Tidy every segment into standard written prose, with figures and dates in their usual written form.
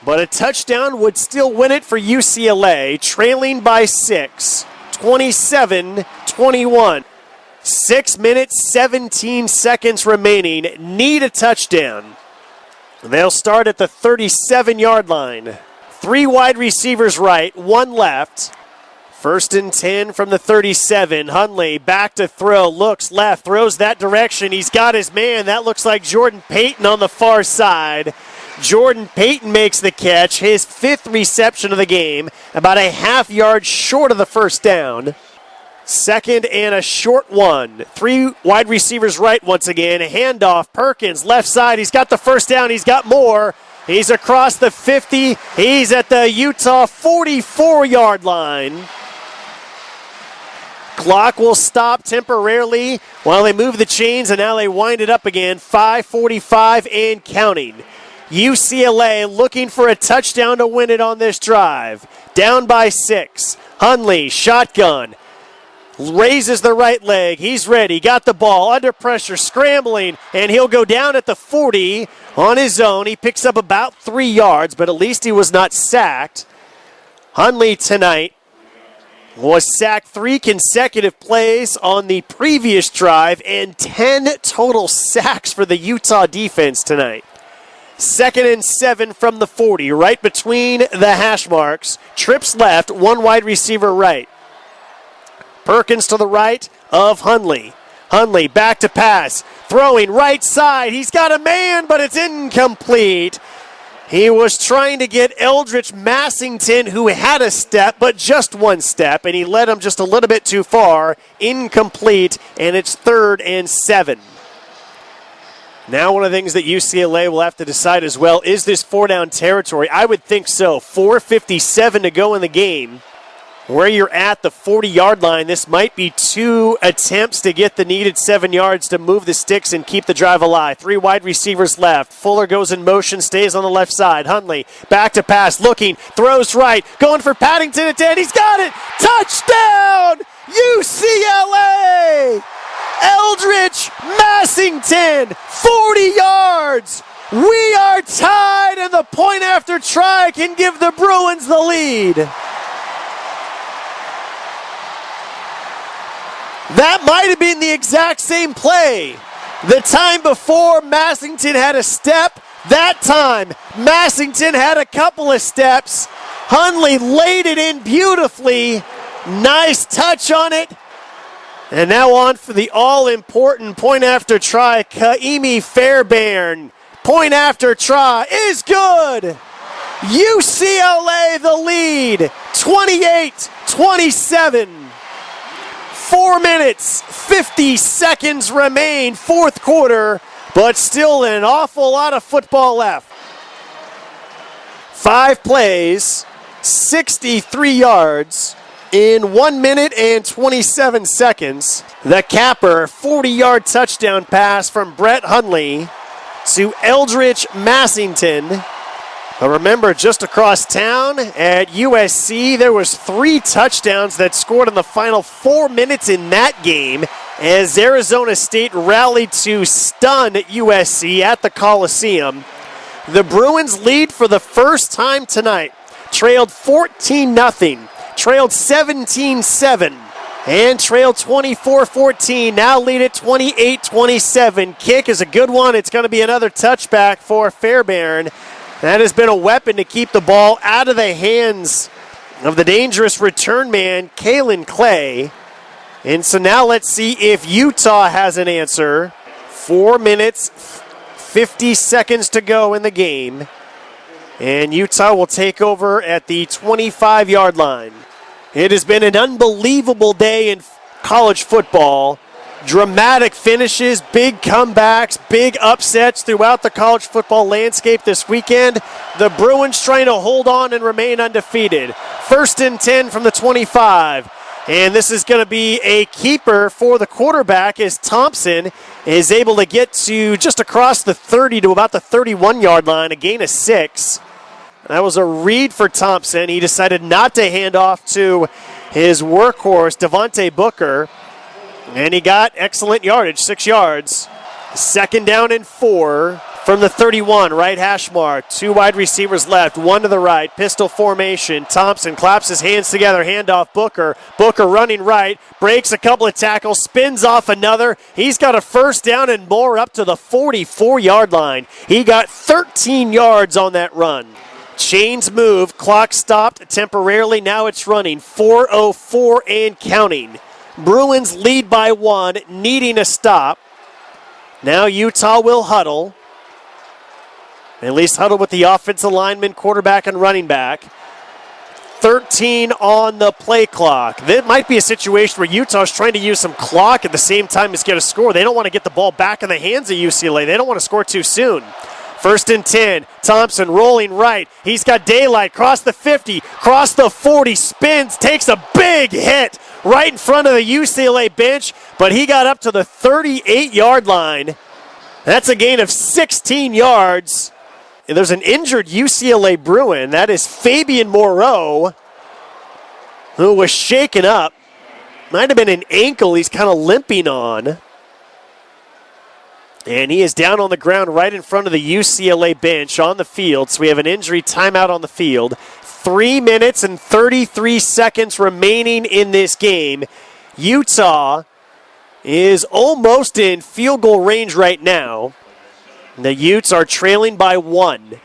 but a touchdown would still win it for UCLA, trailing by 6, 27-21. 6 minutes, 17 seconds remaining. Need a touchdown. They'll start at the 37-yard line. 3 wide receivers right, 1 left. 1st and 10 from the 37. Hundley back to throw, looks left, throws that direction. He's got his man. That looks like Jordan Payton on the far side. Jordan Payton makes the catch, his 5th reception of the game, about a half-yard short of the first down. 2nd and a short one. 3 wide receivers right once again. A handoff. Perkins, left side. He's got the first down. He's got more. He's across the 50. He's at the Utah 44-yard line. Clock will stop temporarily while they move the chains, and now they wind it up again. 5:45 and counting. UCLA looking for a touchdown to win it on this drive. Down by 6. Hundley, shotgun. Raises the right leg. He's ready. Got the ball. Under pressure. Scrambling. And he'll go down at the 40 on his own. He picks up about 3 yards, but at least he was not sacked. Hundley tonight was sacked 3 consecutive plays on the previous drive and 10 total sacks for the Utah defense tonight. 2nd and 7 from the 40, right between the hash marks. Trips left, 1 wide receiver right. Perkins to the right of Hundley. Hundley back to pass, throwing right side. He's got a man, but it's incomplete. He was trying to get Eldridge Massington, who had a step, but just 1 step, and he led him just a little bit too far. Incomplete, and it's 3rd and 7. Now one of the things that UCLA will have to decide as well, is this 4-down territory? I would think so. 4:57 to go in the game. Where you're at the 40-yard line, this might be 2 attempts to get the needed 7 yards to move the sticks and keep the drive alive. 3 wide receivers left. Fuller goes in motion, stays on the left side. Hundley back to pass, looking, throws right, going for Paddington at 10. He's got it! Touchdown! UCLA! Eldridge Massington, 40 yards! We are tied, and the point after try can give the Bruins the lead. That might have been the exact same play. The time before, Massington had a step. That time, Massington had a couple of steps. Hundley laid it in beautifully. Nice touch on it. And now on for the all-important point after try. Kaimi Fairbairn. Point after try is good. UCLA the lead. 28-27. 4 minutes, 50 seconds remain, 4th quarter, but still an awful lot of football left. 5 plays, 63 yards in 1 minute and 27 seconds. The capper, 40-yard touchdown pass from Brett Hundley to Eldridge Massington. But remember, just across town at USC, there was 3 touchdowns that scored in the final 4 minutes in that game as Arizona State rallied to stun USC at the Coliseum. The Bruins lead for the first time tonight. Trailed 14-0, trailed 17-7, and trailed 24-14. Now lead at 28-27. Kick is a good one. It's going to be another touchback for Fairbairn. That has been a weapon to keep the ball out of the hands of the dangerous return man, Kalen Clay. And so now let's see if Utah has an answer. 4 minutes, 50 seconds to go in the game. And Utah will take over at the 25-yard line. It has been an unbelievable day in college football. Dramatic finishes, big comebacks, big upsets throughout the college football landscape this weekend. The Bruins trying to hold on and remain undefeated. 1st and 10 from the 25. And this is going to be a keeper for the quarterback as Thompson is able to get to just across the 30 to about the 31-yard line, a gain of 6. That was a read for Thompson. He decided not to hand off to his workhorse, Devontae Booker. And he got excellent yardage, 6 yards. 2nd down and 4. from the 31, right hash mark. 2 wide receivers left, 1 to the right. Pistol formation. Thompson claps his hands together. Handoff Booker. Booker running right. Breaks a couple of tackles. Spins off another. He's got a first down and more up to the 44-yard line. He got 13 yards on that run. Chains move. Clock stopped temporarily. Now it's running. 4:04 and counting. Bruins lead by 1, needing a stop. Now Utah will huddle. At least huddle with the offensive lineman, quarterback, and running back. 13 on the play clock. That might be a situation where Utah's trying to use some clock at the same time as get a score. They don't want to get the ball back in the hands of UCLA. They don't want to score too soon. 1st and 10. Thompson rolling right. He's got daylight. Cross the 50. Cross the 40. Spins. Takes a big hit right in front of the UCLA bench. But he got up to the 38-yard line. That's a gain of 16 yards. And there's an injured UCLA Bruin. That is Fabian Moreau, who was shaken up. Might have been an ankle he's kind of limping on. And he is down on the ground right in front of the UCLA bench on the field. So we have an injury timeout on the field. 3 minutes and 33 seconds remaining in this game. Utah is almost in field goal range right now. The Utes are trailing by 1.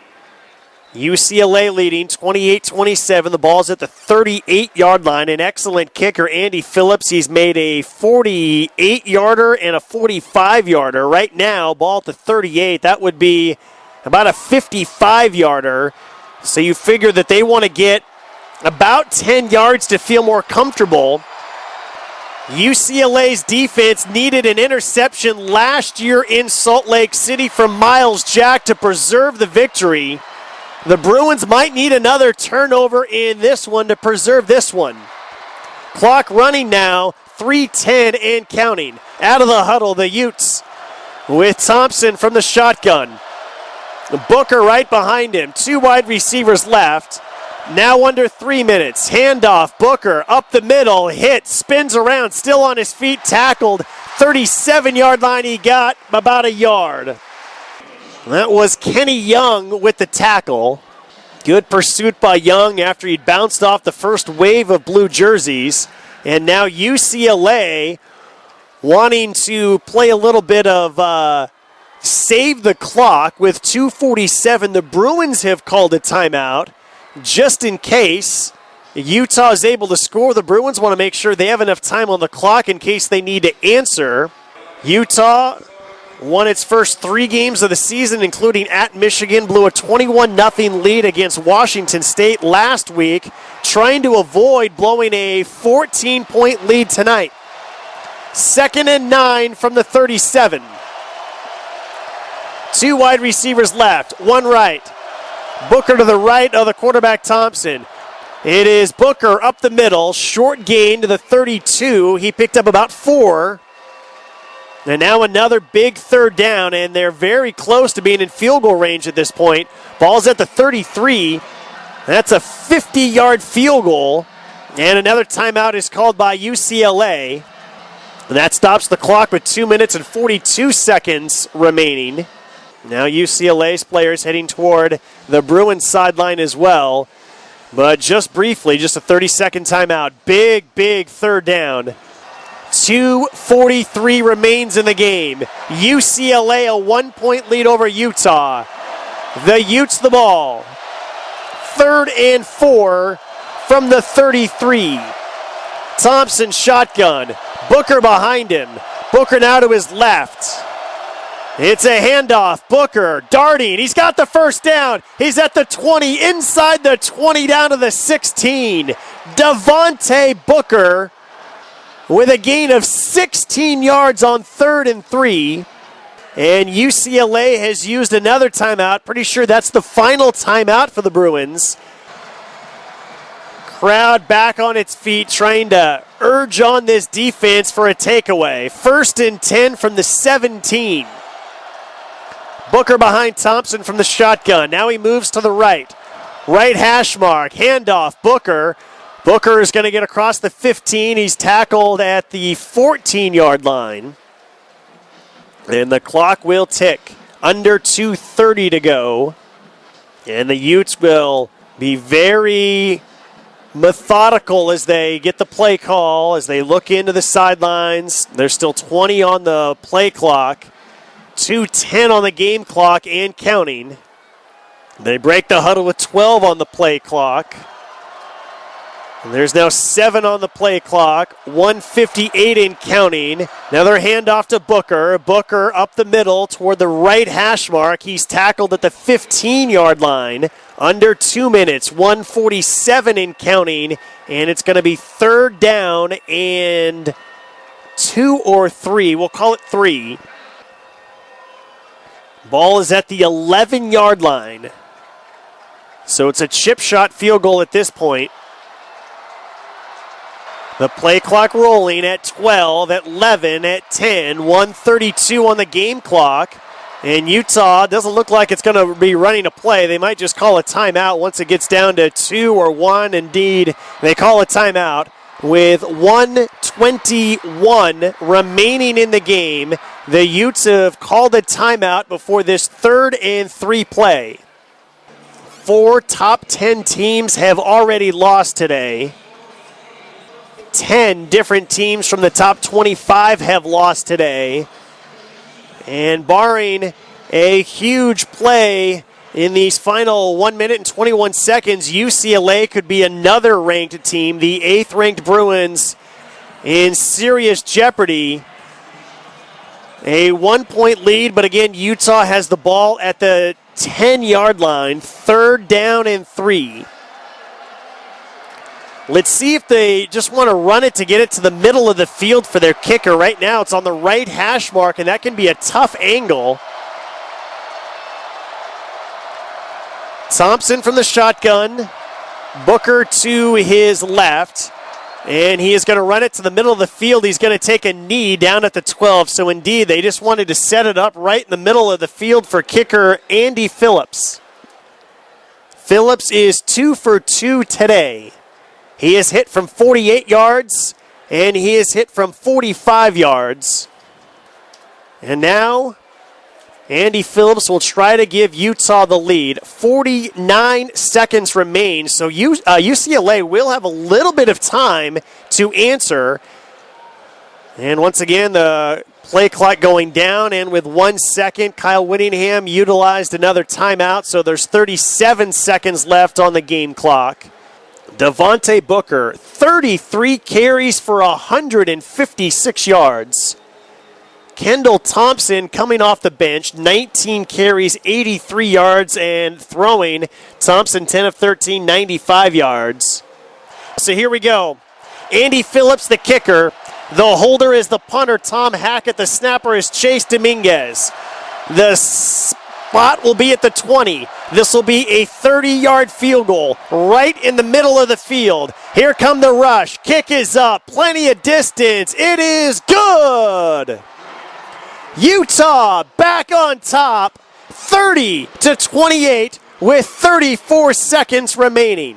UCLA leading 28-27. The ball's at the 38-yard line. An excellent kicker, Andy Phillips. He's made a 48-yarder and a 45-yarder. Right now, ball at the 38. That would be about a 55-yarder. So you figure that they want to get about 10 yards to feel more comfortable. UCLA's defense needed an interception last year in Salt Lake City from Miles Jack to preserve the victory. The Bruins might need another turnover in this one to preserve this one. Clock running now, 3:10 and counting. Out of the huddle, the Utes with Thompson from the shotgun. Booker right behind him. 2 wide receivers left. Now under 3 minutes. Handoff. Booker up the middle. Hit. Spins around. Still on his feet. Tackled. 37-yard line. He got about a yard. That was Kenny Young with the tackle. Good pursuit by Young after he'd bounced off the first wave of blue jerseys. And now UCLA wanting to play a little bit of save the clock with 2:47. The Bruins have called a timeout just in case Utah is able to score. The Bruins want to make sure they have enough time on the clock in case they need to answer. Utah won its first 3 games of the season, including at Michigan, blew a 21-0 lead against Washington State last week, trying to avoid blowing a 14-point lead tonight. 2nd and 9 from the 37. 2 wide receivers left, 1 right. Booker to the right of the quarterback Thompson. It is Booker up the middle, short gain to the 32. He picked up about 4. And now another big 3rd down, and they're very close to being in field goal range at this point. Ball's at the 33. That's a 50-yard field goal. And another timeout is called by UCLA. And that stops the clock with 2 minutes and 42 seconds remaining. Now UCLA's players heading toward the Bruins sideline as well. But just briefly, just a 30-second timeout. Big 3rd down. 2:43 remains in the game. UCLA a 1-point lead over Utah. The Utes the ball. 3rd and 4 from the 33. Thompson shotgun. Booker behind him. Booker now to his left. It's a handoff. Booker darting. He's got the first down. He's at the 20, inside the 20, down to the 16. Devontae Booker with a gain of 16 yards on 3rd and 3. And UCLA has used another timeout. Pretty sure that's the final timeout for the Bruins. Crowd back on its feet trying to urge on this defense for a takeaway. 1st and 10 from the 17. Booker behind Thompson from the shotgun. Now he moves to the right. Right hash mark. Handoff. Booker. Booker is going to get across the 15. He's tackled at the 14-yard line. And the clock will tick. under 2:30 to go. And the Utes will be very methodical as they get the play call, as they look into the sidelines. There's still 20 on the play clock, 2:10 on the game clock and counting. They break the huddle with 12 on the play clock. And there's now 7 on the play clock, 1:58 in counting. Another handoff to Booker. Booker up the middle toward the right hash mark. He's tackled at the 15-yard line. Under 2 minutes, 1:47 in counting. And it's going to be 3rd down and 2 or 3. We'll call it 3. Ball is at the 11-yard line. So it's a chip shot field goal at this point. The play clock rolling at 12, at 11, at 10, 1:32 on the game clock. And Utah doesn't look like it's going to be running a play. They might just call a timeout once it gets down to 2 or 1. Indeed, they call a timeout with 1:21 remaining in the game. The Utes have called a timeout before this 3rd and 3 play. 4 top 10 teams have already lost today. 10 different teams from the top 25 have lost today. And barring a huge play in these final 1 minute and 21 seconds, UCLA could be another ranked team. The 8th ranked Bruins in serious jeopardy. A 1-point lead, but again, Utah has the ball at the 10-yard line, 3rd down and 3. Let's see if they just want to run it to get it to the middle of the field for their kicker. Right now it's on the right hash mark, and that can be a tough angle. Thompson from the shotgun. Booker to his left. And he is going to run it to the middle of the field. He's going to take a knee down at the 12. So indeed, they just wanted to set it up right in the middle of the field for kicker Andy Phillips. Phillips is 2 for 2 today. He is hit from 48 yards, and he is hit from 45 yards. And now, Andy Phillips will try to give Utah the lead. 49 seconds remain, so UCLA will have a little bit of time to answer. And once again, the play clock going down, and with 1 second, Kyle Whittingham utilized another timeout, so there's 37 seconds left on the game clock. Devontae Booker, 33 carries for 156 yards. Kendall Thompson coming off the bench, 19 carries, 83 yards, and throwing. Thompson, 10 of 13, 95 yards. So here we go. Andy Phillips, the kicker. The holder is the punter, Tom Hackett. The snapper is Chase Dominguez. The spot will be at the 20. This will be a 30-yard field goal right in the middle of the field. Here come the rush. Kick is up. Plenty of distance. It is good. Utah back on top, 30-28 with 34 seconds remaining.